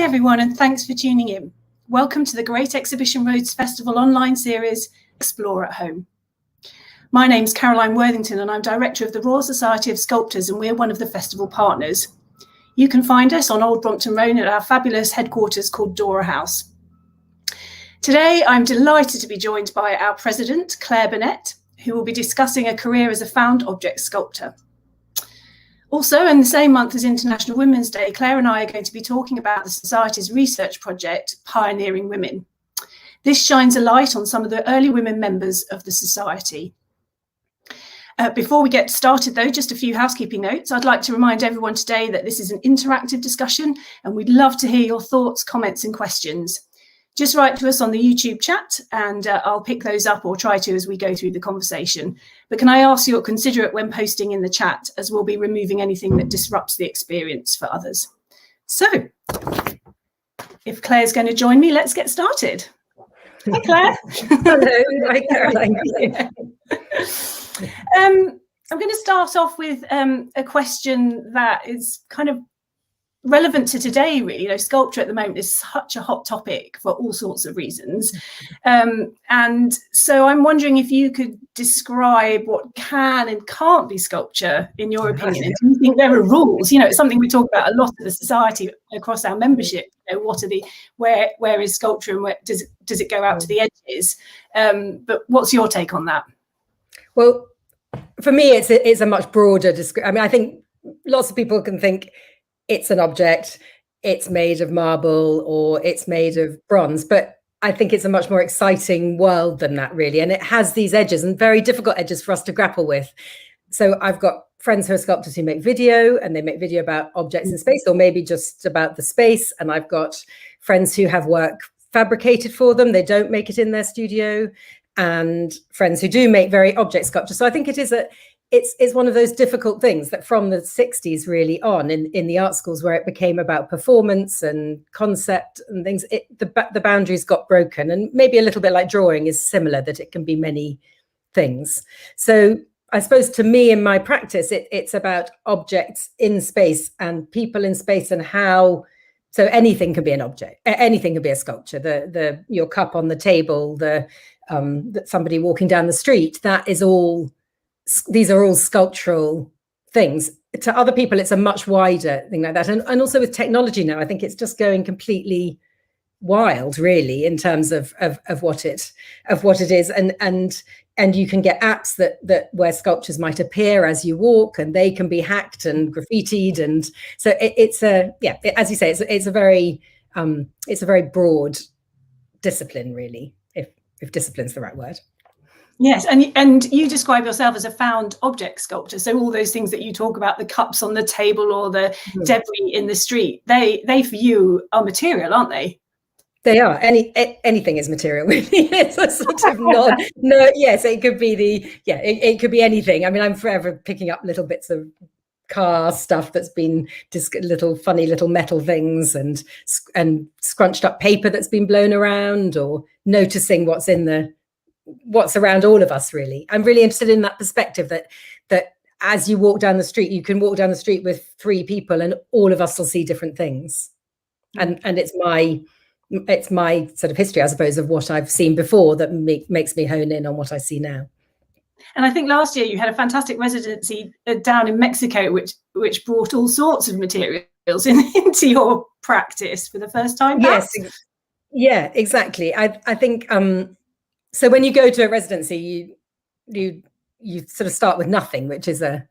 everyone, and thanks for tuning in. Welcome to the Great Exhibition Roads Festival online series, Explore at Home. My name's Caroline Worthington and I'm Director of the Royal Society of Sculptors, and we're one of the festival partners. You can find us on Old Brompton Road at our fabulous headquarters called Dora House. Today, I'm delighted to be joined by our president, Clare Burnett, who will be discussing a career as a found object sculptor. Also, in the same month as International Women's Day, Clare and I are going to be talking about the Society's research project, Pioneering Women. This shines a light on some of the early women members of the Society. Before we get started, though, just a few housekeeping notes. I'd like to remind everyone today that this is an interactive discussion, and we'd love to hear your thoughts, comments, and questions. Just write to us on the YouTube chat and I'll pick those up, or try to, as we go through the conversation. But can I ask you to consider it when posting in the chat, as we'll be removing anything that disrupts the experience for others. So if Claire's going to join me, let's get started. Hi, Claire. Hello. Hi, Caroline. I'm going to start off with a question that is kind of relevant to today, really. You know, sculpture at the moment is such a hot topic for all sorts of reasons. And so I'm wondering if you could describe what can and can't be sculpture, in your opinion. And do you think there are rules? You know, it's something we talk about a lot at the Society across our membership. You know, what are the, where is sculpture and where does it go out to the edges? But what's your take on that? Well, for me, it's a much broader description. I mean, I think lots of people can think it's an object, it's made of marble, or it's made of bronze. But I think it's a much more exciting world than that, really. And it has these edges, and very difficult edges for us to grapple with. So I've got friends who are sculptors who make video, and they make video about objects in space, or maybe just about the space. And I've got friends who have work fabricated for them. They don't make it in their studio. And friends who do make very object sculpture. So I think it is it's one of those difficult things that from the 60s really on in the art schools, where it became about performance and concept and things, the boundaries got broken. And maybe a little bit like drawing is similar, that it can be many things. So I suppose to me, in my practice, it's about objects in space and people in space, and how. So anything can be an object, anything can be a sculpture. Your cup on the table, somebody walking down the street, these are all sculptural things. To other people, it's a much wider thing like that. And also with technology now, I think it's just going completely wild, really, in terms of what it is. And you can get apps that where sculptures might appear as you walk, and they can be hacked and graffitied. And so as you say, it's a very broad discipline, really, if discipline's the right word. Yes, and you describe yourself as a found object sculptor. So all those things that you talk about, the cups on the table or the debris in the street, they for you are material, aren't they? They are. Anything is material, really. It's a sort of yes, it could be it could be anything. I mean, I'm forever picking up little bits of car stuff that's been just funny little metal things, and scrunched up paper that's been blown around, or noticing what's around all of us, really. I'm really interested in that perspective, that as you walk down the street, you can walk down the street with 3 people and all of us will see different things. And it's my sort of history, I suppose, of what I've seen before that makes me hone in on what I see now. And I think last year you had a fantastic residency down in Mexico, which brought all sorts of materials into your practice for the first time. Yes, yeah, exactly. I think so. When you go to a residency, you sort of start with nothing, which is a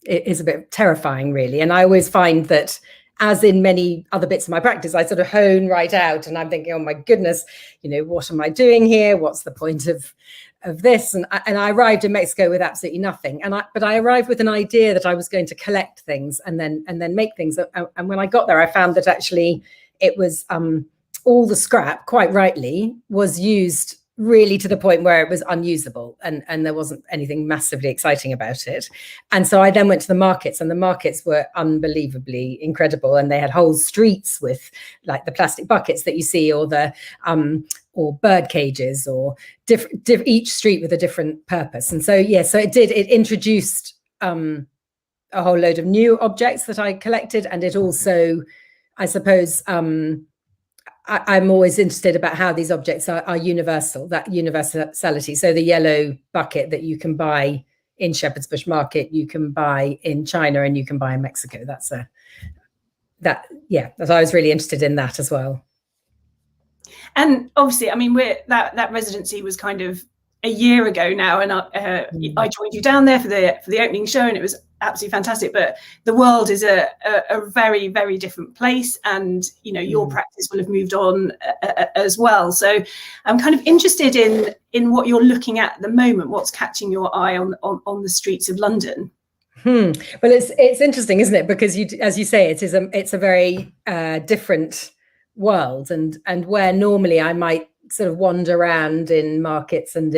bit terrifying, really. And I always find that, as in many other bits of my practice, I sort of hone right out, and I'm thinking, oh my goodness, what am I doing here? What's the point of this? And I arrived in Mexico with absolutely nothing. But I arrived with an idea that I was going to collect things and then make things. And when I got there, I found that actually it was all the scrap, quite rightly, was used really to the point where it was unusable, and there wasn't anything massively exciting about it. And so I then went to the markets, and the markets were unbelievably incredible, and they had whole streets with like the plastic buckets that you see, or or bird cages, or each street with a different purpose. And so it introduced a whole load of new objects that I collected, and it also I suppose I'm always interested about how these objects are universal, that universality. So the yellow bucket that you can buy in Shepherd's Bush Market, you can buy in China, and you can buy in Mexico. So I was really interested in that as well. And obviously, I mean, that residency was kind of a year ago now, and I joined you down there for the opening show, and it was absolutely fantastic. But the world is a very, very different place, and your practice will have moved on as well. So I'm kind of interested in what you're looking at the moment. What's catching your eye on the streets of London? Well, it's interesting, isn't it? Because as you say, it's a very different world, and where normally I might sort of wander around in markets and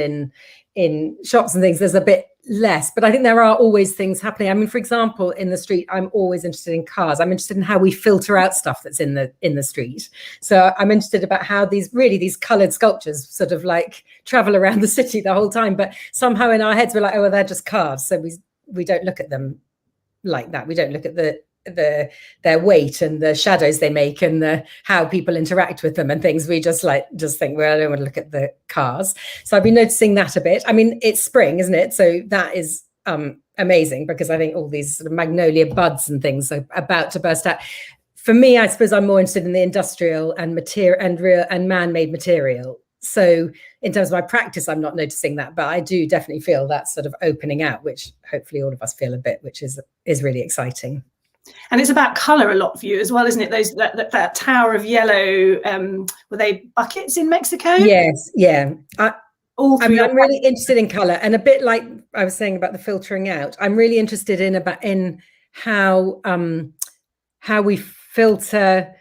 in shops and things, there's a bit less, but I think there are always things happening. I mean, for example, in the street, I'm always interested in cars. I'm interested in how we filter out stuff that's in the street. So I'm interested about how these coloured sculptures sort of like travel around the city the whole time, but somehow in our heads we're like, oh, well, they're just cars, so we don't look at them like that. We don't look at their weight and the shadows they make and how people interact with them and things. We just think, well, I don't want to look at the cars. So I've been noticing that a bit. I mean, it's spring, isn't it? So that is amazing, because I think all these sort of magnolia buds and things are about to burst out. For me, I suppose I'm more interested in the industrial and material and man-made material. So in terms of my practice, I'm not noticing that, but I do definitely feel that sort of opening out, which hopefully all of us feel a bit, which is really exciting. And it's about colour a lot for you as well, isn't it? That tower of yellow, were they buckets in Mexico? Yes, yeah. I'm really interested in colour, and a bit like I was saying about the filtering out, I'm really interested in how we filter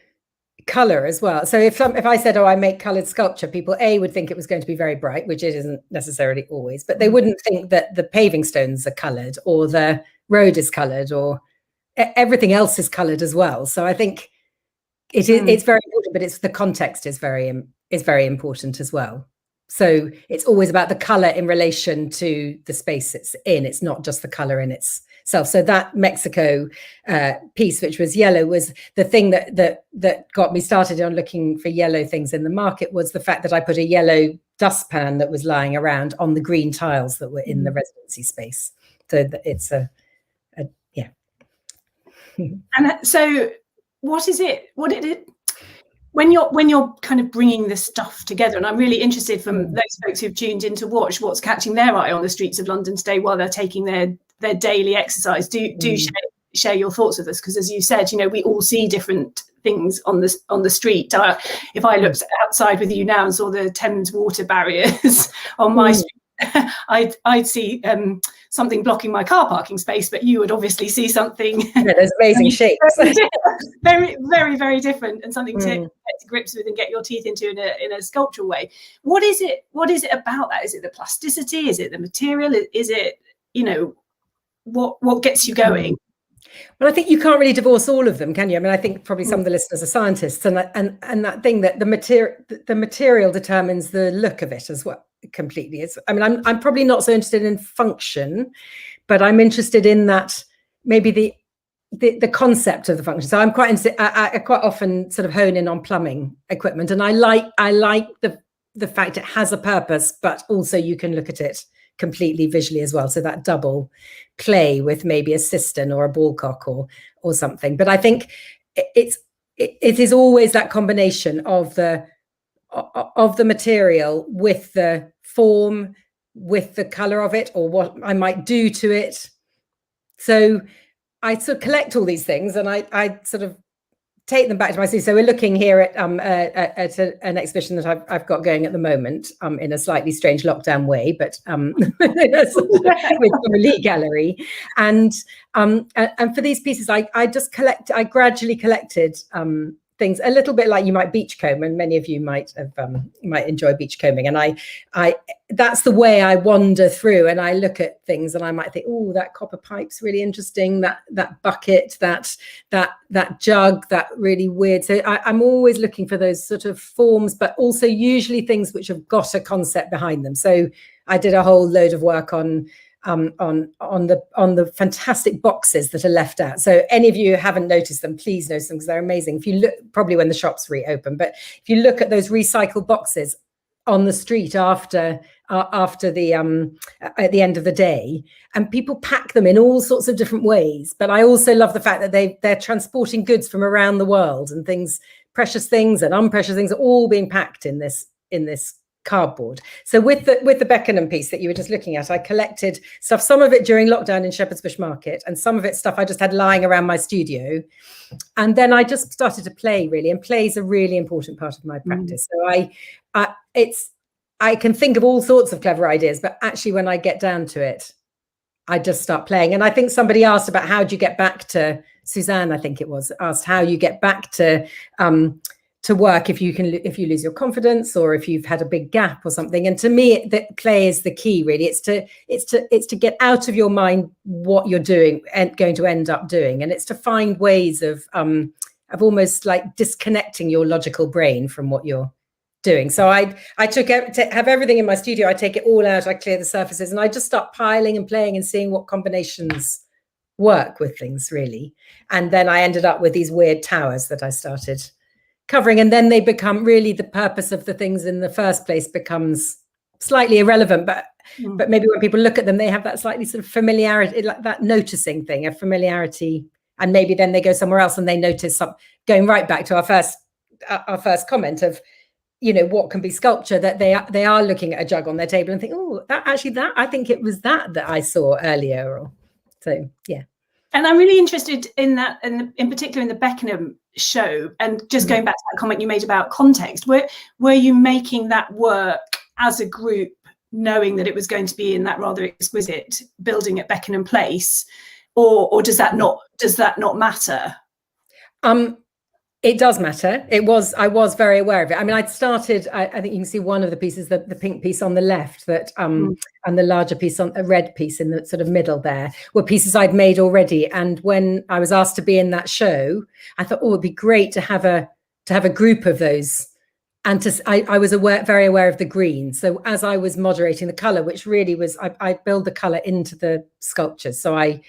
colour as well. So if I said, oh, I make coloured sculpture, people would think it was going to be very bright, which it isn't necessarily always, but they wouldn't think that the paving stones are coloured or the road is coloured or everything else is coloured as well. So I think it's very important, but the context is very important as well. So it's always about the colour in relation to the space it's in. It's not just the colour in itself. So that Mexico piece, which was yellow, was the thing that got me started on looking for yellow things in the market, was the fact that I put a yellow dustpan that was lying around on the green tiles that were in the residency space. So it's yeah. And so what did it when you're kind of bringing this stuff together, and I'm really interested from those folks who've tuned in to watch what's catching their eye on the streets of London today while they're taking their daily exercise, do share your thoughts with us, because as you said, we all see different things on the street. If I looked outside with you now and saw the Thames water barriers on my street, I'd see something blocking my car parking space, but you would obviously see something. Yeah, there's amazing shapes. Very, very, very different, and something to get to grips with and get your teeth into in a sculptural way. What is it about that? Is it the plasticity? Is it the material? Is it, what gets you going? Well, I think you can't really divorce all of them, can you? I mean, I think probably some of the listeners are scientists, and that thing that the material determines the look of it as well. Completely. I'm probably not so interested in function, but I'm interested in that, maybe the concept of the function. So I'm quite interested. I quite often sort of hone in on plumbing equipment, and I like the fact it has a purpose, but also you can look at it completely visually as well. So that double play with maybe a cistern or a ballcock or something. But I think it is always that combination of the material with the form, with the color of it, or what I might do to it. So I sort of collect all these things, and I sort of take them back to my studio. So we're looking here at an exhibition that I've got going at the moment, in a slightly strange lockdown way, but with the Elite Gallery. And for these pieces, I gradually collected things a little bit like you might beachcomb, and many of you might enjoy beachcombing. And I that's the way I wander through, and I look at things, and I might think, oh, that copper pipe's really interesting. That bucket, that jug, that really weird. So I'm always looking for those sort of forms, but also usually things which have got a concept behind them. So I did a whole load of work on on the fantastic boxes that are left out. So any of you who haven't noticed them, please notice them because they're amazing. If you look, probably when the shops reopen, but if you look at those recycled boxes on the street after the at the end of the day, and people pack them in all sorts of different ways. But I also love the fact that they're transporting goods from around the world, and things, precious things and unprecious things, are all being packed in this cardboard. So with the Beckenham piece that you were just looking at, I collected stuff, some of it during lockdown in Shepherd's Bush Market, and some of it stuff I just had lying around my studio. And then I just started to play, really, and play is a really important part of my practice. So I can think of all sorts of clever ideas, but actually when I get down to it, I just start playing. And I think somebody asked about how do you get back to, Suzanne, I think it was, asked how you get back to work if you lose your confidence, or if you've had a big gap or something. And to me, that play is the key, really. It's to get out of your mind what you're doing and going to end up doing, and it's to find ways of almost like disconnecting your logical brain from what you're doing. So I have everything in my studio. I take it all out, I clear the surfaces, and I just start piling and playing and seeing what combinations work with things, really. And then I ended up with these weird towers that I started covering, and then they become, really, the purpose of the things in the first place becomes slightly irrelevant, but maybe when people look at them, they have that slightly sort of familiarity, like that noticing thing, a familiarity, and maybe then they go somewhere else and they notice something. Going right back to our first comment of, you know, what can be sculpture, that they are looking at a jug on their table and think, oh, that I think it was that I saw earlier. Or so, yeah. And I'm really interested in that, and in particular in the Beckenham show. And just going back to that comment you made about context, were you making that work as a group, knowing that it was going to be in that rather exquisite building at Beckenham Place, or does that not matter? It does matter. I was very aware of it. I mean, I'd started, I think you can see one of the pieces, the pink piece on the left, that and the larger piece, on a red piece in the sort of middle there, were pieces I'd made already. And when I was asked to be in that show, I thought, oh, it'd be great to have a group of those. And I was very aware of the green. So as I was moderating the color, which really was, I build the color into the sculptures. So I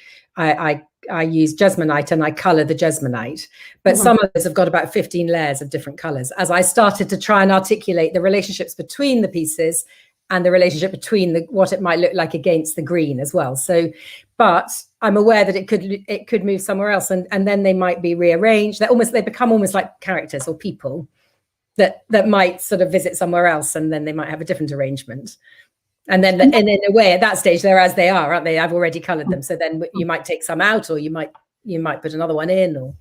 use jesmonite and I color the jesmonite, but some of those have got about 15 layers of different colors, as I started to try and articulate the relationships between the pieces and the relationship between what it might look like against the green as well. So, but I'm aware that it could move somewhere else, and then they might be rearranged. They become almost like characters or people that might sort of visit somewhere else, and then they might have a different arrangement. And then, and in a way, at that stage, they're as they are, aren't they? I've already coloured them. So then you might take some out, or you might put another one in, or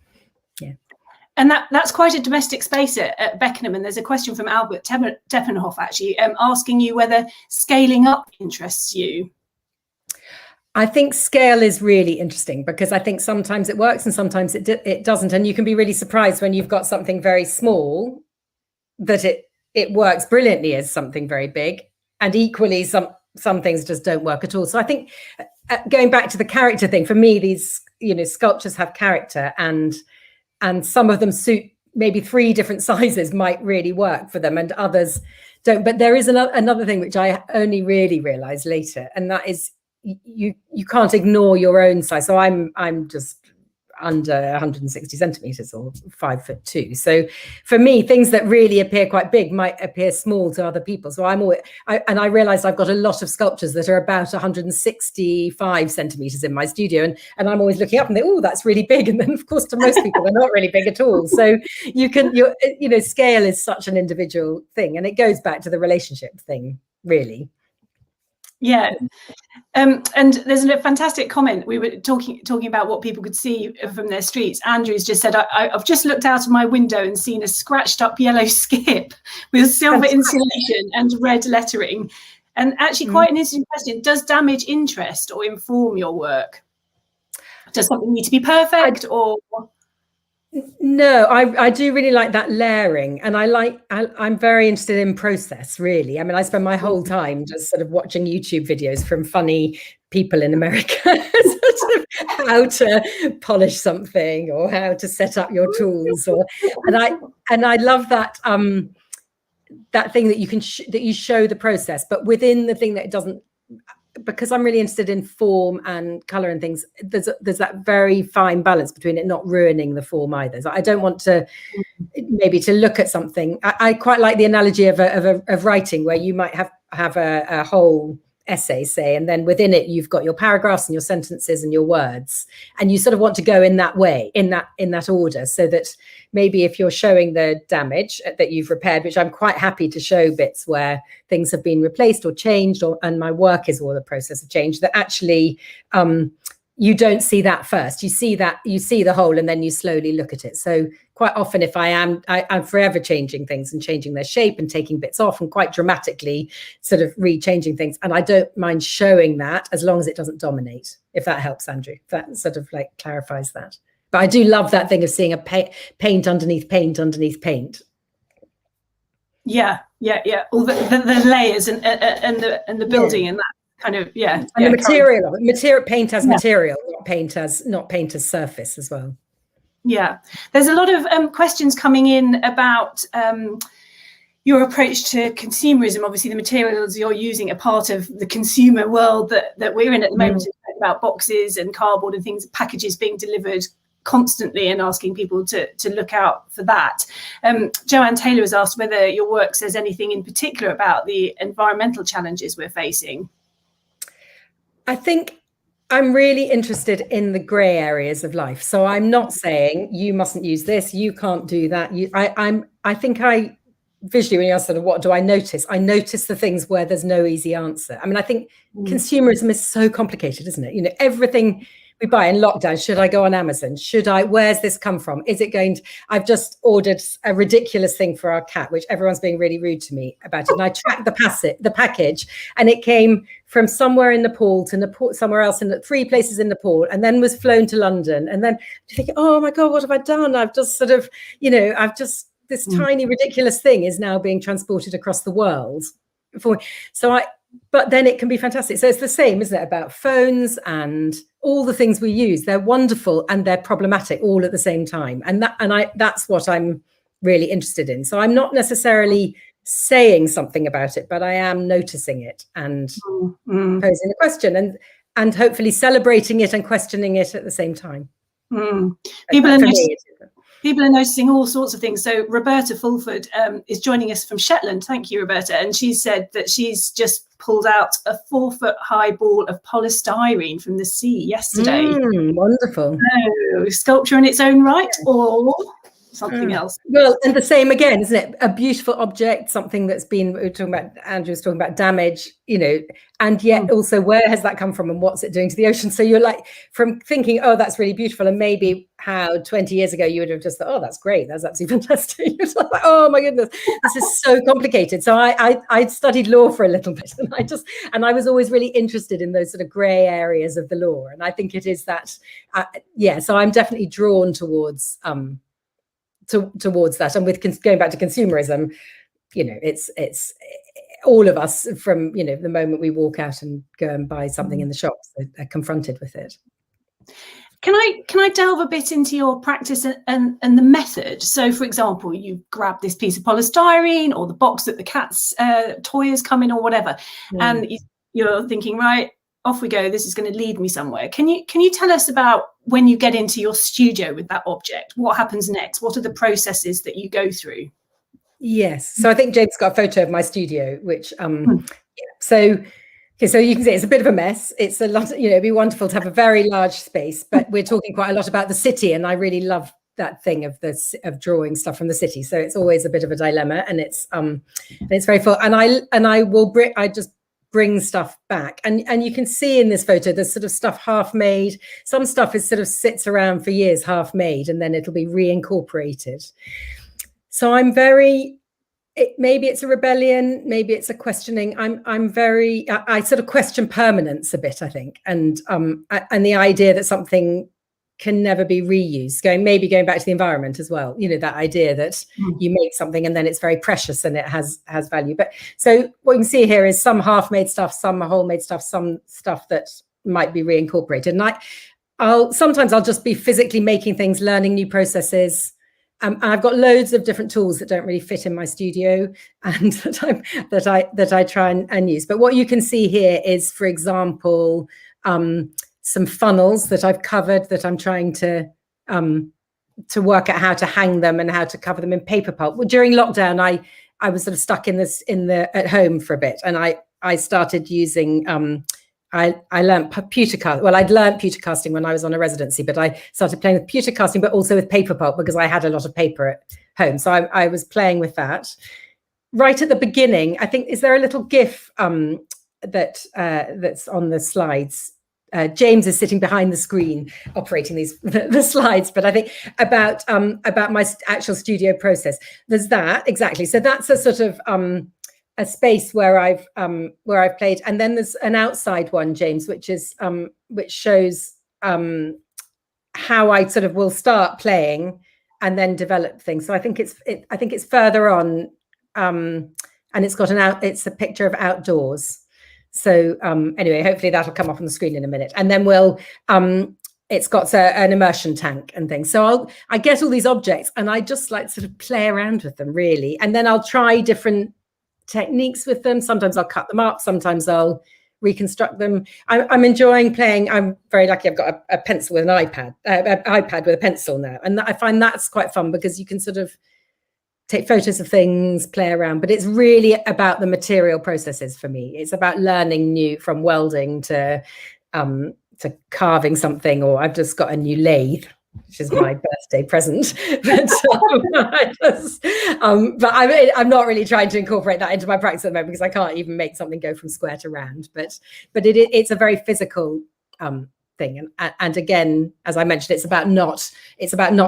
yeah. And that's quite a domestic space at Beckenham. And there's a question from Albert Deppenhoff, actually, asking you whether scaling up interests you. I think scale is really interesting, because I think sometimes it works and sometimes it doesn't. And you can be really surprised when you've got something very small that it works brilliantly as something very big. And equally, some things just don't work at all. So I think going back to the character thing, for me, these, you know, sculptures have character, and some of them suit, maybe 3 different sizes might really work for them, and others don't. But there is another thing which I only really realized later, and that is you can't ignore your own size. So I'm just under 160 centimeters, or 5'2". So for me, things that really appear quite big might appear small to other people. So I realized I've got a lot of sculptures that are about 165 centimeters in my studio, and I'm always looking up and think, oh, that's really big. And then of course, to most people, they're not really big at all. So scale is such an individual thing, and it goes back to the relationship thing, really. Yeah. And there's a fantastic comment. We were talking about what people could see from their streets. Andrew's just said, I've just looked out of my window and seen a scratched up yellow skip with silver insulation and red lettering. And actually quite an interesting question. Does damage interest or inform your work? Does something need to be perfect or? No, I do really like that layering, and I'm very interested in process, really. I mean, I spend my whole time just sort of watching YouTube videos from funny people in America, sort of how to polish something or how to set up your tools, and I love that that thing that you can that you show the process, but within the thing that it doesn't because I'm really interested in form and color and things, there's that very fine balance between it not ruining the form either. So I don't want to maybe to look at something. I quite like the analogy of writing, where you might have a whole essay, say, and then within it you've got your paragraphs and your sentences and your words, and you sort of want to go in that way, in that order, so that maybe if you're showing the damage that you've repaired, which I'm quite happy to show bits where things have been replaced or changed, and my work is all the process of change, that actually you don't see that first. You see the whole, and then you slowly look at it. So quite often, if I'm forever changing things and changing their shape and taking bits off and quite dramatically sort of re-changing things. And I don't mind showing that as long as it doesn't dominate, if that helps, Andrew. That sort of like clarifies that. But I do love that thing of seeing a paint underneath paint underneath paint. Yeah. All the layers and the building and that. Kind of, and the material paint as material, not paint as surface as well. Yeah, there's a lot of questions coming in about your approach to consumerism. Obviously, the materials you're using are part of the consumer world that we're in at the moment. About boxes and cardboard and things, packages being delivered constantly, and asking people to look out for that. Joanne Taylor has asked whether your work says anything in particular about the environmental challenges we're facing. I think I'm really interested in the grey areas of life. So I'm not saying you mustn't use this, you can't do that. I think visually, when you ask sort of what do I notice the things where there's no easy answer. I mean, I think consumerism is so complicated, isn't it? You know, everything we buy in lockdown, should I go on Amazon? Where's this come from? I've just ordered a ridiculous thing for our cat, which everyone's being really rude to me about it. And I tracked the package, and it came from somewhere in Nepal to somewhere else, in 3 places in Nepal, and then was flown to London. And then you think, oh my God, what have I done? I've just sort of, this tiny ridiculous thing is now being transported across the world. But then it can be fantastic. So it's the same, isn't it, about phones and all the things we use. They're wonderful and they're problematic all at the same time. And that's what I'm really interested in. So I'm not necessarily saying something about it, but I am noticing it and posing a question and hopefully celebrating it and questioning it at the same time. People are noticing all sorts of things. So Roberta Fulford is joining us from Shetland. Thank you, Roberta. And she said that she's just pulled out a 4-foot-high ball of polystyrene from the sea yesterday. Wonderful. So, sculpture in its own right, or something else. Well, and the same again, isn't it? A beautiful object, something that's been, Andrew was talking about damage, and yet also where has that come from and what's it doing to the ocean? So you're like, from thinking, oh, that's really beautiful, and maybe how 20 years ago you would have just thought, oh, that's great, that's absolutely fantastic. Like, oh my goodness, this is so complicated. So I studied law for a little bit, and I was always really interested in those sort of grey areas of the law, and I think it is that, so I'm definitely drawn towards that. And with going back to consumerism, it's all of us, from the moment we walk out and go and buy something in the shops, are confronted with it. Can I delve a bit into your practice and the method? So, for example, you grab this piece of polystyrene or the box that the cat's toy has come in, or whatever, and you're thinking, right, off we go, this is going to lead me somewhere. Can you tell us about when you get into your studio with that object? What happens next? What are the processes that you go through? Yes. So I think Jake's got a photo of my studio, which so you can see it's a bit of a mess. It's a lot, it'd be wonderful to have a very large space, but we're talking quite a lot about the city, and I really love that thing of drawing stuff from the city. So it's always a bit of a dilemma, and it's very full. And I just bring stuff back, and you can see in this photo there's sort of stuff half made. Some stuff is sort of sits around for years half made, and then it'll be reincorporated. So I'm very, maybe it's a rebellion, maybe it's a questioning. I sort of question permanence a bit, I think, and the idea that something can never be reused, going back to the environment as well, that idea that you make something and then it's very precious and it has value. But so what you can see here is some half-made stuff, some whole-made stuff, some stuff that might be reincorporated. And I'll sometimes just be physically making things, learning new processes, And I've got loads of different tools that don't really fit in my studio and that I try and use. But what you can see here is, for example, some funnels that I've covered that I'm trying to work out how to hang them and how to cover them in paper pulp. Well, during lockdown, I was sort of stuck at home for a bit, and I started using I learned pewter casting. Well, I'd learned pewter casting when I was on a residency, but I started playing with pewter casting, but also with paper pulp because I had a lot of paper at home. So I was playing with that. Right at the beginning, I think, is there a little GIF that's on the slides? James is sitting behind the screen operating the slides, but I think about my actual studio process. There's that, exactly. So that's a sort of a space where I've played, and then there's an outside one, James, which shows how I sort of will start playing and then develop things. So I think it's further on, and it's a picture of outdoors. So anyway, hopefully that'll come up on the screen in a minute, and then it's got an immersion tank and things. So I get all these objects and I just like sort of play around with them, really, and then I'll try different techniques with them. Sometimes I'll cut them up, sometimes I'll reconstruct them. I'm enjoying playing. I'm very lucky I've got a pencil with an iPad with a pencil now, and I find that's quite fun because you can sort of take photos of things, play around, but it's really about the material processes for me. It's about learning new, from welding to carving something, or I've just got a new lathe, which is my birthday present. But I'm not really trying to incorporate that into my practice at the moment because I can't even make something go from square to round. But it's a very physical thing, and again, as I mentioned, it's about not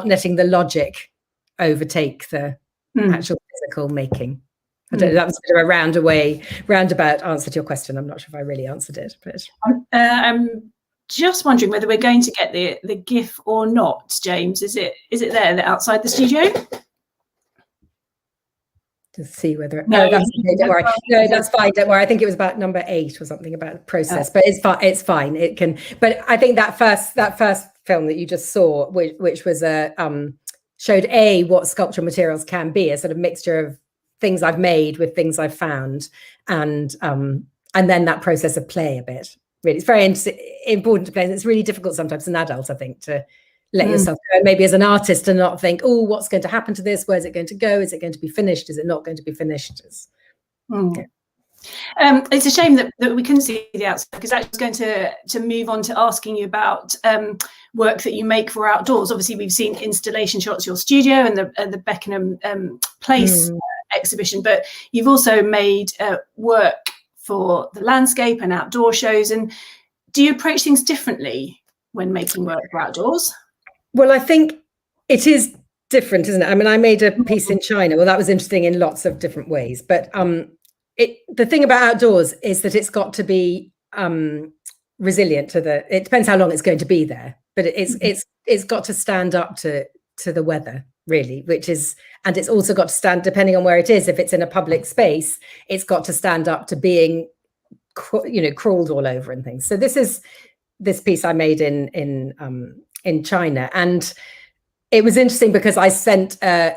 letting the logic overtake the actual physical making. I don't know, that was a bit of a roundabout answer to your question. I'm not sure if I really answered it, but I'm just wondering whether we're going to get the GIF or not, James. Is it there outside the studio? To see whether no, that's okay, don't worry. No, that's fine, don't worry. I think it was about number 8 or something about the process, but it's fine. It can. But I think that first film that you just saw, which was showed what sculptural materials can be, a sort of mixture of things I've made with things I've found, and then that process of play a bit. Really, it's very important to play. And it's really difficult sometimes as an adult, I think, to let yourself go, maybe as an artist, and not think, oh, what's going to happen to this? Where's it going to go? Is it going to be finished? Is it not going to be finished? It's a shame that we couldn't see the outside, because I was going to move on to asking you about work that you make for outdoors. Obviously, we've seen installation shots, your studio, and the Beckenham Place exhibition, but you've also made work for the landscape and outdoor shows. And do you approach things differently when making work for outdoors? Well, I think it is different, isn't it? I mean, I made a piece in China. Well, that was interesting in lots of different ways, but the thing about outdoors is that it's got to be resilient to it depends how long it's going to be there, but it's got to stand up to the weather, really, and it's also got to stand, depending on where it is. If it's in a public space, it's got to stand up to being crawled all over and things. So this piece I made in China, and it was interesting because I sent a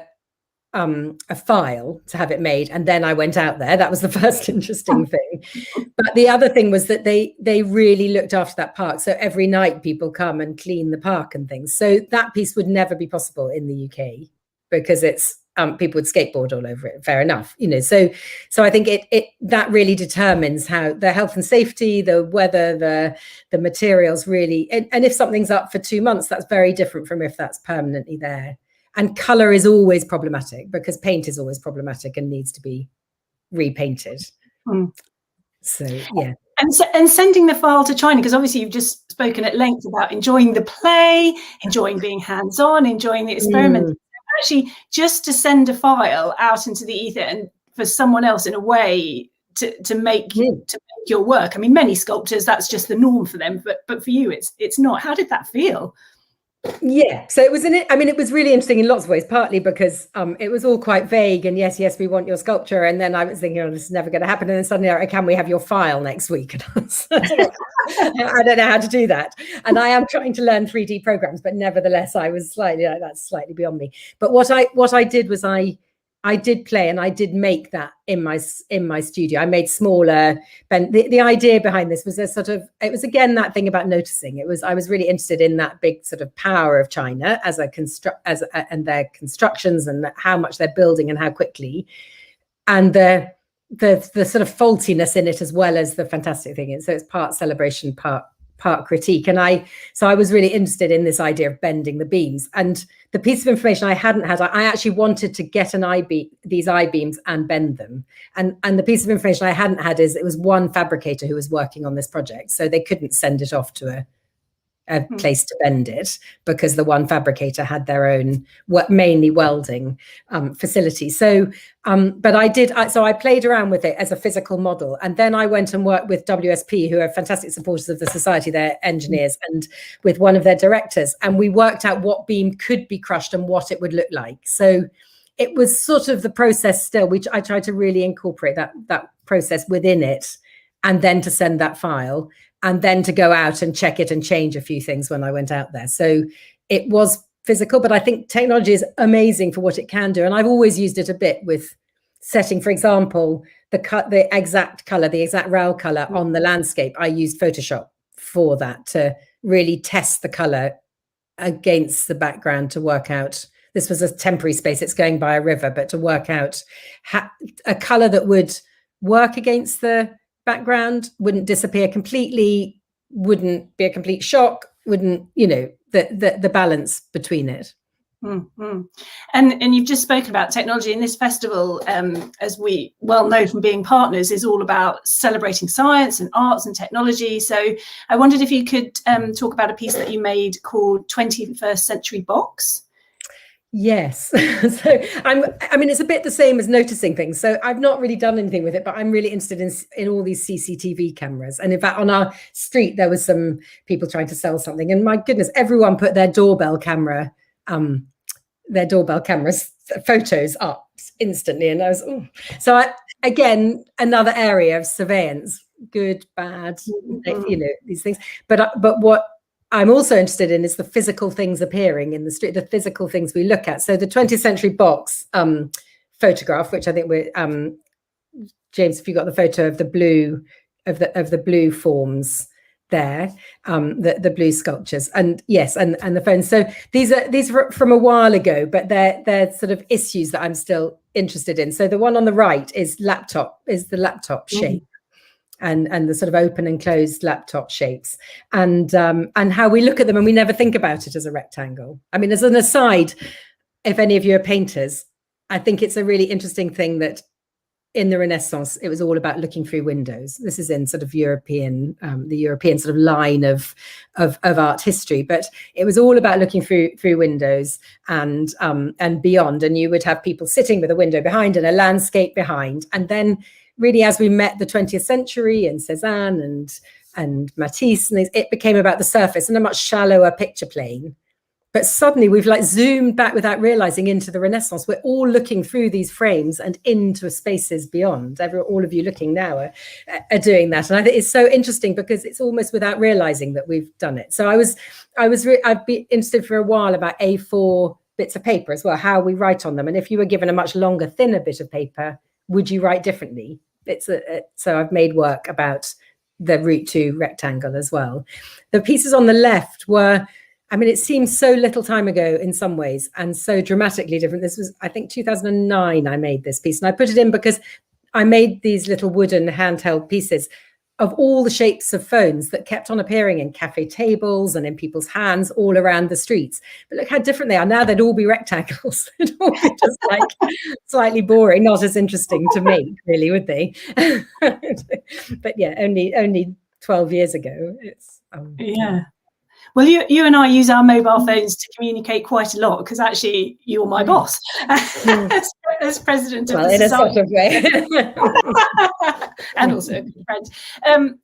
file to have it made, and then I went out there. That was the first interesting thing. But the other thing was that they really looked after that park. So every night people come and clean the park and things. So that piece would never be possible in the UK because it's people would skateboard all over it. Fair enough, So I think it that really determines how the health and safety, the weather, the materials really. And if something's up for 2 months, that's very different from if that's permanently there. And colour is always problematic because paint is always problematic and needs to be repainted. So, yeah. And sending the file to China, because obviously you've just spoken at length about enjoying the play, enjoying being hands-on, enjoying the experiment. Actually, just to send a file out into the ether and for someone else in a way to make your work. I mean, many sculptors, that's just the norm for them, but for you, it's not. How did that feel? Yeah, so it was it was really interesting in lots of ways, partly because it was all quite vague, and yes, we want your sculpture. And then I was thinking, oh, this is never going to happen. And then suddenly, oh, can we have your file next week? And I don't know how to do that. And I am trying to learn 3D programs, but nevertheless, I was slightly like, that's slightly beyond me. But what I did was I did play and I did make that in my studio. I made smaller, and the idea behind this was it was again that thing about noticing. I was really interested in that big sort of power of China as and their constructions and how much they're building and how quickly, and the sort of faultiness in it as well as the fantastic thing. And so it's part celebration, part critique. And I was really interested in this idea of bending the beams. And the piece of information I hadn't had, I actually wanted to get these I-beams and bend them. And the piece of information I hadn't had is it was one fabricator who was working on this project. So they couldn't send it off to a place to bend it because the one fabricator had their own mainly welding facility. So but I played around with it as a physical model, and then I went and worked with WSP, who are fantastic supporters of the society, they're engineers, and with one of their directors, and we worked out what beam could be crushed and what it would look like. So it was sort of the process still, which I tried to really incorporate that process within it, and then to send that file, and then to go out and check it and change a few things when I went out there. So it was physical, but I think technology is amazing for what it can do. And I've always used it a bit with setting, for example, the exact color, the exact rail color on the landscape. I used Photoshop for that to really test the color against the background to work out. This was a temporary space, it's going by a river, but to work out a color that would work against the background, wouldn't disappear completely, wouldn't be a complete shock, wouldn't, the balance between it. Mm-hmm. And you've just spoken about technology, and this festival, as we well know from being partners, is all about celebrating science and arts and technology. So I wondered if you could talk about a piece that you made called 21st Century Box. Yes. So it's a bit the same as noticing things. So I've not really done anything with it, but I'm really interested in all these CCTV cameras. And in fact, on our street, there was some people trying to sell something. And my goodness, everyone put their doorbell cameras photos up instantly. And I was, again, another area of surveillance, good, bad, these things. But what I'm also interested in is the physical things appearing in the street, the physical things we look at. So the 20th Century Box photograph, which I think we're, James, if you got the photo of the blue, of the blue forms there, the blue sculptures, and yes, and the phones. So these are from a while ago, but they're sort of issues that I'm still interested in. So the one on the right is the laptop shape. And the sort of open and closed laptop shapes, and how we look at them, and we never think about it as a rectangle. I mean, as an aside, if any of you are painters, I think it's a really interesting thing that in the Renaissance, it was all about looking through windows. This is in sort of the European sort of line of art history, but it was all about looking through windows and beyond. And you would have people sitting with a window behind and a landscape behind, and then really, as we met the 20th century and Cézanne and Matisse, and it became about the surface and a much shallower picture plane. But suddenly we've like zoomed back without realizing into the Renaissance. We're all looking through these frames and into spaces beyond. All of you looking now are doing that. And I think it's so interesting because it's almost without realizing that we've done it. So I've been interested for a while about A4 bits of paper as well, how we write on them. And if you were given a much longer, thinner bit of paper, would you write differently? So I've made work about the route to rectangle as well. The pieces on the left were, it seems so little time ago in some ways and so dramatically different. This was, I think, 2009 I made this piece, and I put it in because I made these little wooden handheld pieces of all the shapes of phones that kept on appearing in cafe tables and in people's hands all around the streets. But look how different they are. Now they'd all be rectangles. They'd all be just like slightly boring, not as interesting to me, really, would they? But yeah, only 12 years ago. It's yeah. Well, you and I use our mobile phones to communicate quite a lot, because actually you're my boss as president of the in society. A sort of way. And also a good friend.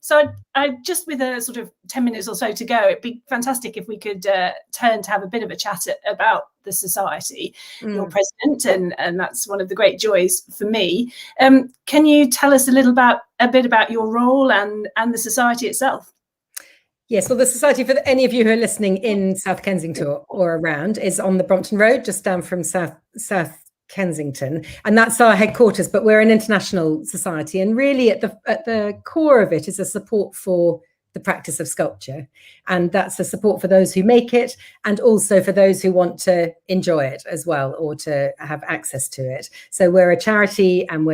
So I just, with a sort of 10 minutes or so to go, it'd be fantastic if we could turn to have a bit of a chat about the society. You're president, and that's one of the great joys for me. Can you tell us a bit about your role and the society itself? Yes, well, the society, for any of you who are listening in South Kensington or around, is on the Brompton Road, just down from South Kensington, and that's our headquarters. But we're an international society, and really at the core of it is a support for the practice of sculpture, and that's a support for those who make it, and also for those who want to enjoy it as well, or to have access to it. So we're a charity, and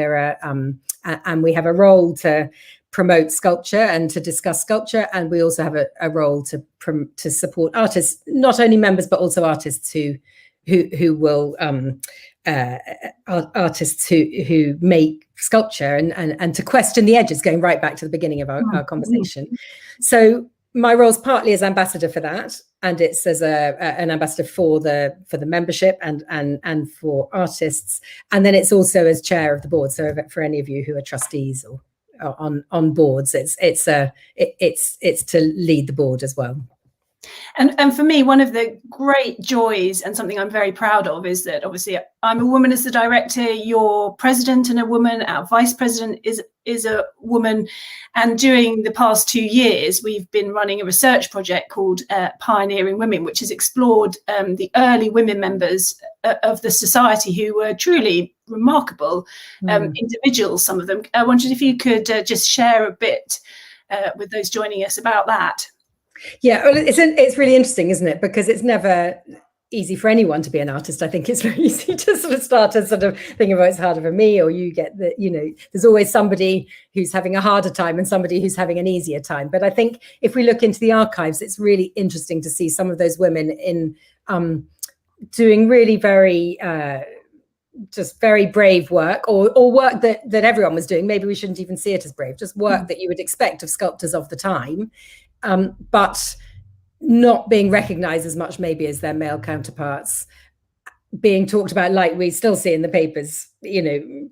and we have a role to promote sculpture and to discuss sculpture, and we also have a role to support artists, not only members but also artists who make sculpture, and to question the edges, going right back to the beginning of our conversation. So my role is partly as ambassador for that, and it's as an ambassador for the membership and for artists, and then it's also as chair of the board. So for any of you who are trustees or on boards, it's to lead the board as well. And for me, one of the great joys, and something I'm very proud of, is that obviously I'm a woman as the director, your president and a woman, our vice president is a woman, and during the past 2 years we've been running a research project called Pioneering Women, which has explored the early women members of the society, who were truly remarkable individuals, some of them. I wondered if you could just share a bit with those joining us about that. Yeah, well, it's really interesting, isn't it? Because it's never easy for anyone to be an artist. I think it's very easy to sort of start to sort of think about it's harder for me, or you get the, there's always somebody who's having a harder time and somebody who's having an easier time. But I think if we look into the archives, it's really interesting to see some of those women in doing really very just very brave work, or work that everyone was doing. Maybe we shouldn't even see it as brave, just work that you would expect of sculptors of the time. But not being recognized as much maybe as their male counterparts, being talked about like we still see in the papers,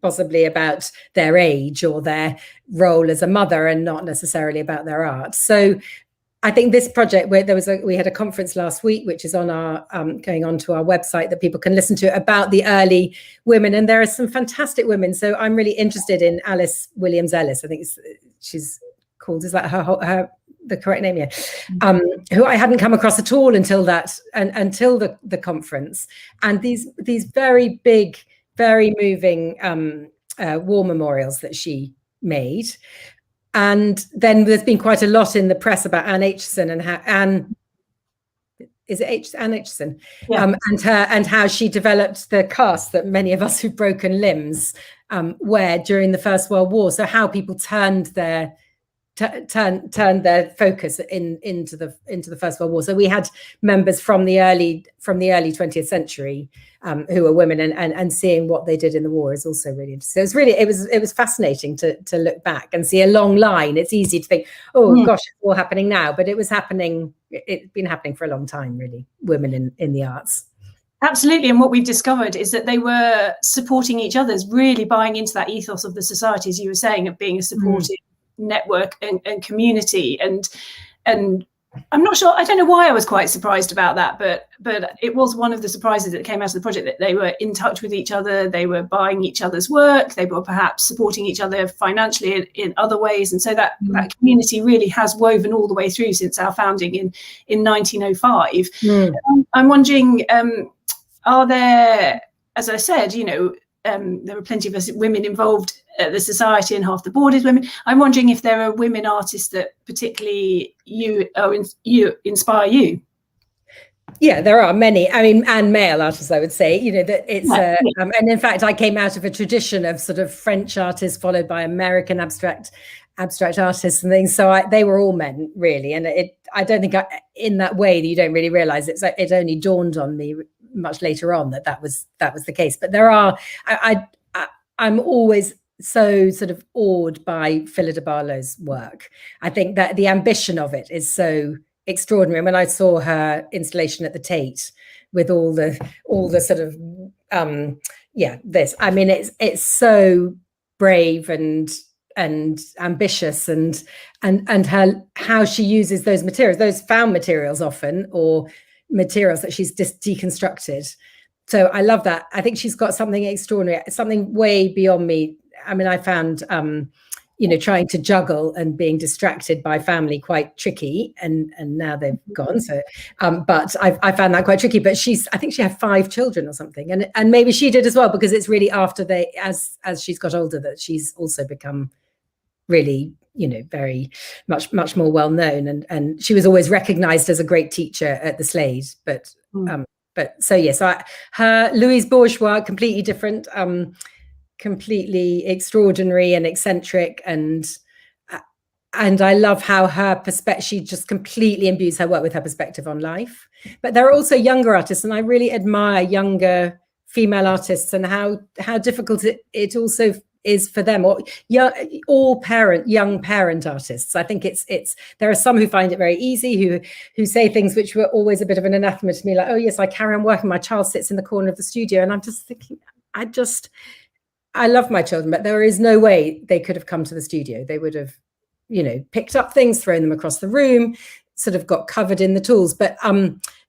possibly about their age or their role as a mother, and not necessarily about their art. So I think this project, where we had a conference last week, which is on our going onto our website, that people can listen to, about the early women, and there are some fantastic women. So I'm really interested in Alice Williams Ellis. I think she's called, is that her the correct name? Yeah. Who I hadn't come across at all until the conference, and these very big, very moving war memorials that she made. And then there's been quite a lot in the press about Anne Aitchison and how Anne Aitchison, yeah. And how she developed the cast that many of us who've broken limbs wear during the First World War. So how people turned their focus into the First World War. So we had members from the early 20th century who were women, and seeing what they did in the war is also really interesting. So it was fascinating to look back and see a long line. It's easy to think, oh gosh, it's all happening now, but it's been happening for a long time, really, women in the arts. Absolutely. And what we've discovered is that they were supporting each other, really buying into that ethos of the society, as you were saying, of being a supportive network and community. And I'm not sure, I don't know why I was quite surprised about that, but it was one of the surprises that came out of the project, that they were in touch with each other, they were buying each other's work, they were perhaps supporting each other financially in other ways. And so that community really has woven all the way through since our founding in 1905. I'm wondering, are there, as I said, there are plenty of us women involved at the society, and half the board is women. I'm wondering if there are women artists that particularly inspire you. Yeah, there are many. I mean, and male artists, I would say. That it's and in fact, I came out of a tradition of sort of French artists, followed by American abstract artists and things. So they were all men, really. And I don't think in that way that you don't really realize it only dawned on me much later on that was the case. But there are, I'm always so sort of awed by Philida Barlow's work. I think that the ambition of it is so extraordinary. And when I saw her installation at the Tate with all the sort of this, I mean, it's so brave and ambitious, and how she uses those materials, those found materials often, or materials that she's just deconstructed. So I love that. I think she's got something extraordinary, something way beyond me. I mean, I found trying to juggle and being distracted by family quite tricky, and now they've gone. So, but I found that quite tricky. But I think she had 5 children or something, and maybe she did as well, because it's really after as she's got older that she's also become really, very much more well known, and she was always recognised as a great teacher at the Slade. But so yes, her Louise Bourgeois, completely different. Completely extraordinary and eccentric, and I love how her perspective, she just completely imbues her work with her perspective on life. But there are also younger artists, and I really admire younger female artists, and how difficult it also is for them, or young parent artists. I think there are some who find it very easy, who say things which were always a bit of an anathema to me, like, oh yes, I carry on working, my child sits in the corner of the studio, and I'm just thinking, I love my children, but there is no way they could have come to the studio. They would have, picked up things, thrown them across the room, sort of got covered in the tools. But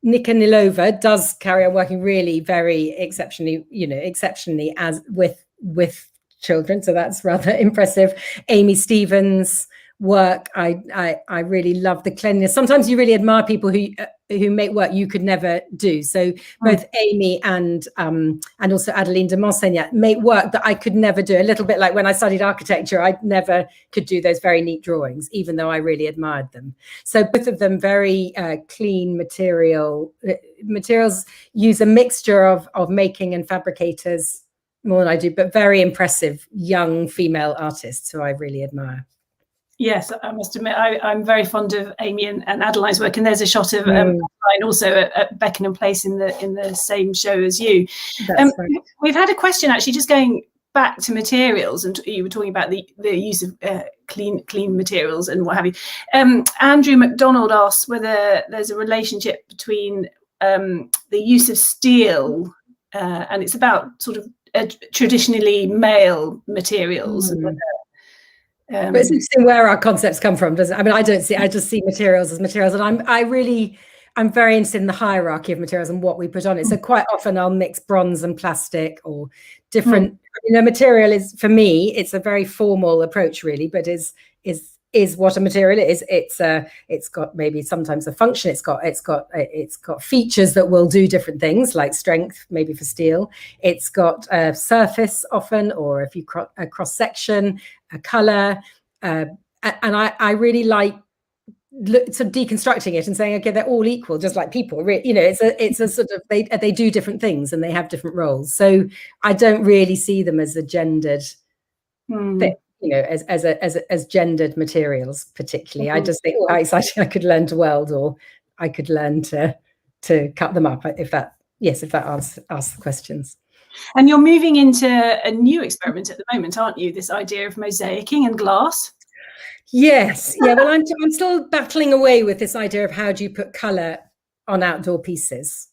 Nika Nilova does carry on working really very exceptionally as with children. So that's rather impressive. Amy Stevens' work, I really love the cleanliness. Sometimes you really admire people who make work you could never do. So both Amy and also Adeline de Monsignac make work that I could never do. A little bit like when I studied architecture, I never could do those very neat drawings, even though I really admired them. So both of them very clean materials, use a mixture of making and fabricators more than I do, but very impressive young female artists who I really admire. Yes, I must admit, I'm very fond of Amy and Adeline's work, and there's a shot of Adeline also at Beckenham Place in the same show as you. Right. We've had a question actually, just going back to materials, and you were talking about the use of clean materials and what have you. Andrew MacDonald asks whether there's a relationship between the use of steel, and it's about sort of traditionally male materials. But it's interesting where our concepts come from, doesn't it? I mean, I just see materials as materials, and I'm very interested in the hierarchy of materials and what we put on it. So quite often I'll mix bronze and plastic, or different, material is, for me, it's a very formal approach really, but is what a material is. It's got maybe sometimes a function, it's got features that will do different things, like strength, maybe for steel. It's got a surface often, or if you a cross section, a color, and I really like sort of deconstructing it and saying, okay, they're all equal, just like people. It's a sort of, they do different things and they have different roles. So I don't really see them as a gendered thing. As gendered materials particularly. I just think, how exciting, I could learn to weld, or I could learn to cut them up, if that asks the questions. And you're moving into a new experiment at the moment, aren't you? This idea of mosaicing and glass. Yes. Yeah. Well, I'm still battling away with this idea of how do you put colour on outdoor pieces.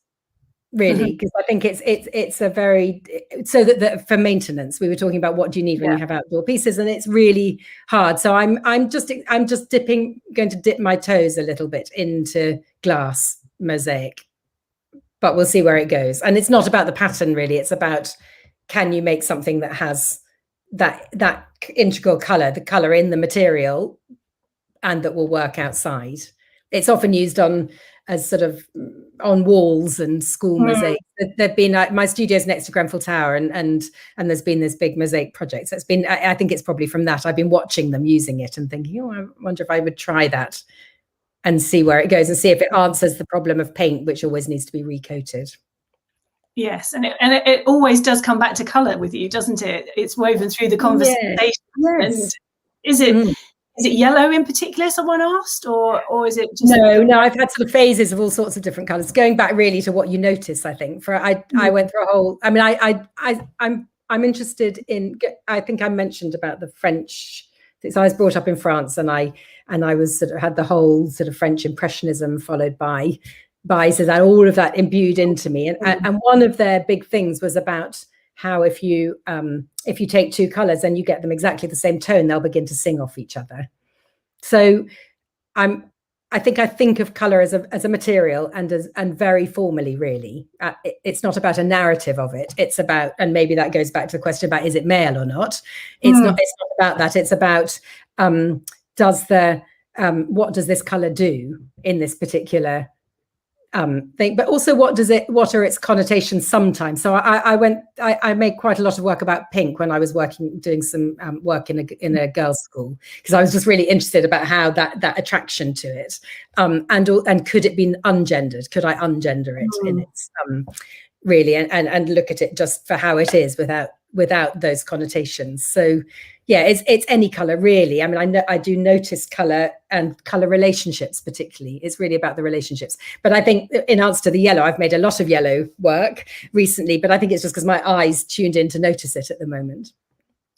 Really, because I think it's a very, so that for maintenance, we were talking about what do you need when you have outdoor pieces, and it's really hard. So I'm just going to dip my toes a little bit into glass mosaic, but we'll see where it goes. And it's not about the pattern really; it's about, can you make something that has that integral color, the color in the material, and that will work outside. It's often used as sort of on walls and school mosaics. There've been, my studio's next to Grenfell Tower, and there's been this big mosaic project. So it's been, I think it's probably from that. I've been watching them using it and thinking, oh, I wonder if I would try that and see where it goes, and see if it answers the problem of paint, which always needs to be recoated. Yes, and it always does come back to colour with you, doesn't it? It's woven through the conversation. Yes. And is it yellow in particular, someone asked, or is it just... No, I've had sort of phases of all sorts of different colours, going back really to what you notice, I think. I went through a whole, I'm interested in, I think I mentioned about the French So I was brought up in France, and I was sort of had the whole sort of French Impressionism followed by so that all of that imbued into me. And one of their big things was about how if you take two colors and you get them exactly the same tone, they'll begin to sing off each other. So I think of color as a material and very formally, really. It's not about a narrative of it. It's about, and maybe that goes back to the question about, is it male or not? It's not about that. It's about, what does this color do in this particular thing, but also what are its connotations sometimes. So I made quite a lot of work about pink when I was doing some work in a girls' school, because I was just really interested about how that attraction to it, and could it be ungendered? Could I ungender it in its really, and look at it just for how it is without those connotations. So yeah, it's any color, really. I mean, I do notice color and color relationships, particularly. It's really about the relationships. But I think in answer to the yellow, I've made a lot of yellow work recently, but I think it's just because my eyes tuned in to notice it at the moment.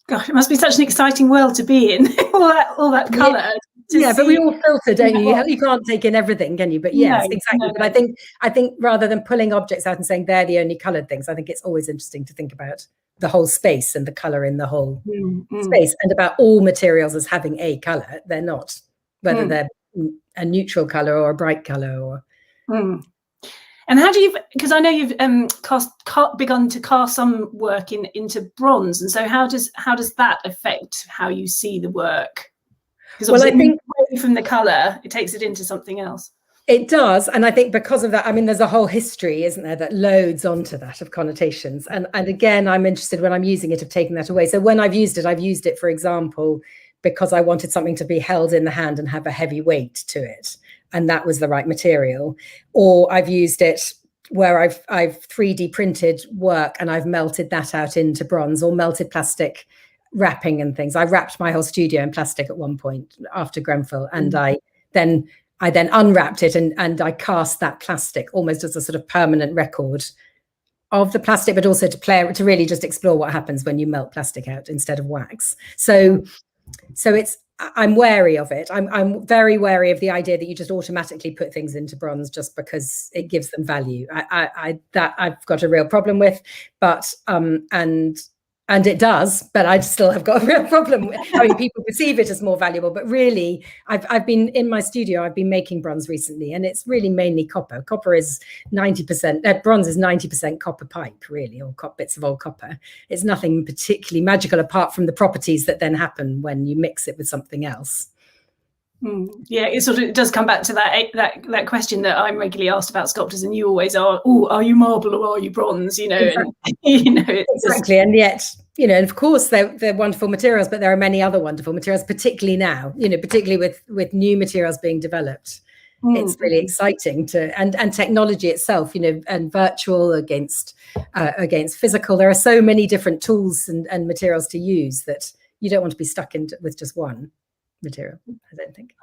Gosh, it must be such an exciting world to be in. all that color. Yeah, but we all filter, don't you? You can't take in everything, can you? But yes, no, exactly. No. But I think rather than pulling objects out and saying they're the only colored things, I think it's always interesting to think about the whole space and the color in the whole space, and about all materials as having a color. They're not, whether they're a neutral color or a bright color or. And how do you? Because I know you've begun to cast some work into bronze, and so how does that affect how you see the work? Because I think from the color, it takes it into something else. It does, and I think because of that, I mean, there's a whole history, isn't there, that loads onto that of connotations. And again, I'm interested when I'm using it of taking that away. So when I've used it, for example, because I wanted something to be held in the hand and have a heavy weight to it, and that was the right material. Or I've used it where I've 3D printed work and I've melted that out into bronze, or melted plastic wrapping and things. I wrapped my whole studio in plastic at one point after Grenfell, and I then unwrapped it and I cast that plastic almost as a sort of permanent record of the plastic, but also to really just explore what happens when you melt plastic out instead of wax. So I'm wary of it. I'm very wary of the idea that you just automatically put things into bronze just because it gives them value. That I've got a real problem with, but and it does, but I still have got a real problem with. I mean, people perceive it as more valuable, but really, I've been in my studio. I've been making bronze recently, and it's really mainly copper. Copper is 90%. Bronze is 90% copper pipe, really, or bits of old copper. It's nothing particularly magical apart from the properties that then happen when you mix it with something else. Yeah, it does come back to that question that I'm regularly asked about sculptors, and you always are. Oh, are you marble or are you bronze? You know, exactly. Exactly, and yet, and of course they're wonderful materials, but there are many other wonderful materials, particularly now. Particularly with new materials being developed, it's really exciting and technology itself. And virtual against physical. There are so many different tools and materials to use that you don't want to be stuck with just one material, I don't think.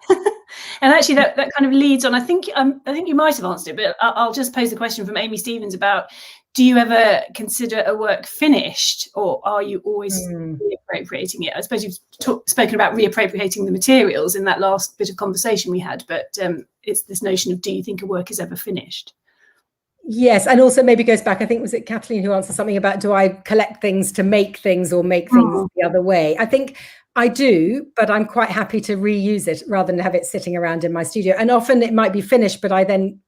And actually that kind of leads on, I think you might have answered it, but I'll just pose the question from Amy Stevens about, do you ever consider a work finished, or are you always reappropriating it? I suppose you've spoken about reappropriating the materials in that last bit of conversation we had, but it's this notion of, do you think a work is ever finished? Yes, and also maybe goes back, I think, was it Kathleen who answered something about, do I collect things to make things or make things the other way? I think I do, but I'm quite happy to reuse it rather than have it sitting around in my studio. And often it might be finished, but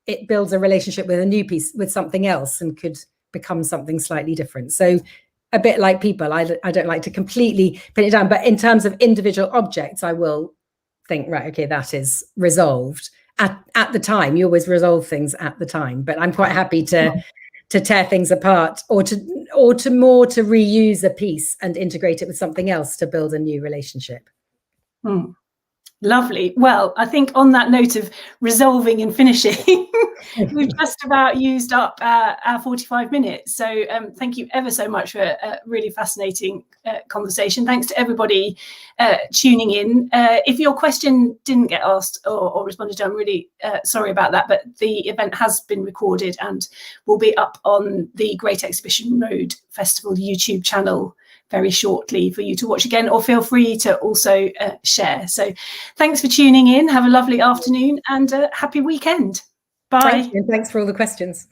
it builds a relationship with a new piece, with something else, and could become something slightly different. So a bit like people, I don't like to completely pin it down, but in terms of individual objects, I will think, right, okay, that is resolved. At the time, you always resolve things at the time, but I'm quite happy to tear things apart, or to reuse a piece and integrate it with something else to build a new relationship. Lovely. Well, I think on that note of resolving and finishing, we've just about used up our 45 minutes. So thank you ever so much for a really fascinating conversation. Thanks to everybody tuning in. If your question didn't get asked or responded to, I'm really sorry about that, but the event has been recorded and will be up on the Great Exhibition Road Festival YouTube channel very shortly for you to watch again, or feel free to also share. So thanks for tuning in. Have a lovely afternoon and a happy weekend. Bye. Thank you, and thanks for all the questions.